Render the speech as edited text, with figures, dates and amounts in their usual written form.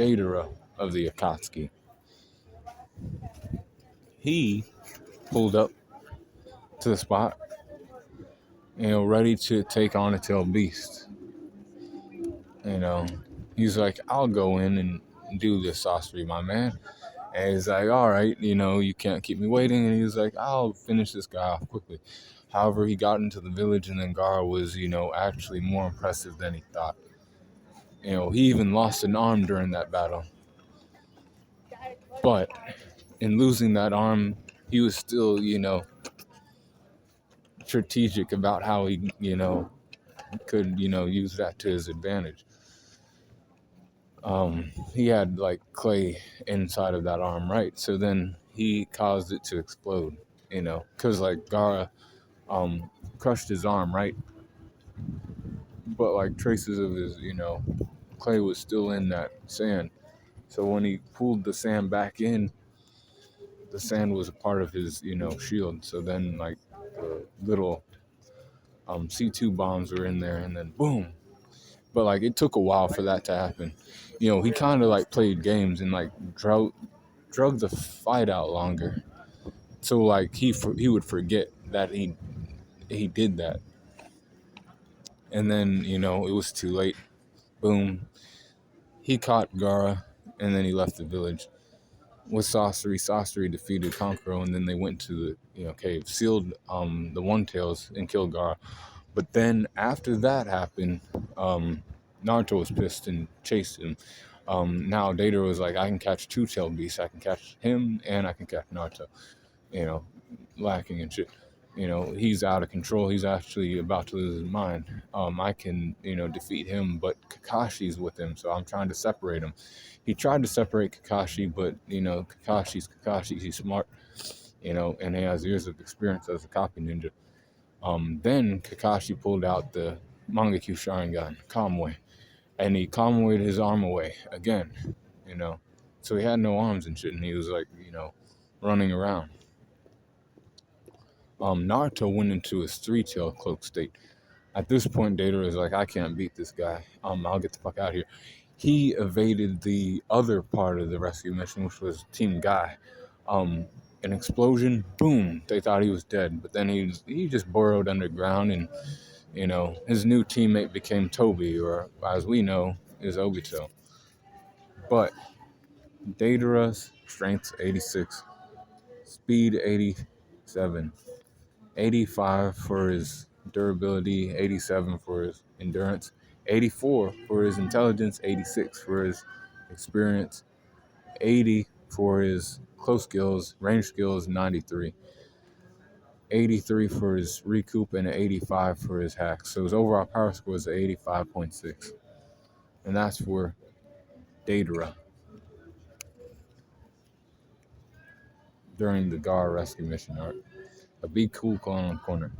Deidara of the Akatsuki. He pulled up to the spot, ready to take on a tail beast. He's like, I'll go in and do this sorcery, my man. And he's like, all right, you can't keep me waiting. And he was like, I'll finish this guy off quickly. However, he got into the village, and then Gaara was, actually more impressive than he thought. He even lost an arm during that battle. But in losing that arm, he was still, strategic about how he, could, use that to his advantage. He had like clay inside of that arm, right? So then he caused it to explode, because like Gaara crushed his arm, right? But like traces of his, clay was still in that sand. So when he pulled the sand back in, the sand was a part of his, shield. So then like the little C2 bombs were in there, and then boom. But like it took a while for that to happen. He kind of like played games and like drug the fight out longer. So like he would forget that he did that. And then, it was too late. Boom. He caught Gaara, and then he left the village. With Sorcery defeated Konkoro, and then they went to the cave, sealed the One Tails, and killed Gaara. But then after that happened, Naruto was pissed and chased him. Now Deidara was like, I can catch two tail beasts. I can catch him and I can catch Naruto. Lacking and shit. He's out of control. He's actually about to lose his mind. I can, defeat him, but Kakashi's with him, so I'm trying to separate him. He tried to separate Kakashi, but, Kakashi's Kakashi. He's smart, and he has years of experience as a copy ninja. Then Kakashi pulled out the Mangekyu Sharingan, Kamui, and he Kamui'd his arm away again, So he had no arms and shit, and he was like, running around. Naruto went into his three-tail cloak state. At this point, Deidara is like, I can't beat this guy. I'll get the fuck out of here. He evaded the other part of the rescue mission, which was Team Guy. An explosion, boom, they thought he was dead. But then he just burrowed underground, and, his new teammate became Toby, or as we know, is Obito. But Deidara's strength 86, speed 87. 85 for his durability, 87 for his endurance, 84 for his intelligence, 86 for his experience, 80 for his close skills, range skills, 93, 83 for his recoup, and 85 for his hacks. So his overall power score is 85.6. And that's for Deidara during the Gaara rescue mission arc. A Be Cool Call on the Corner.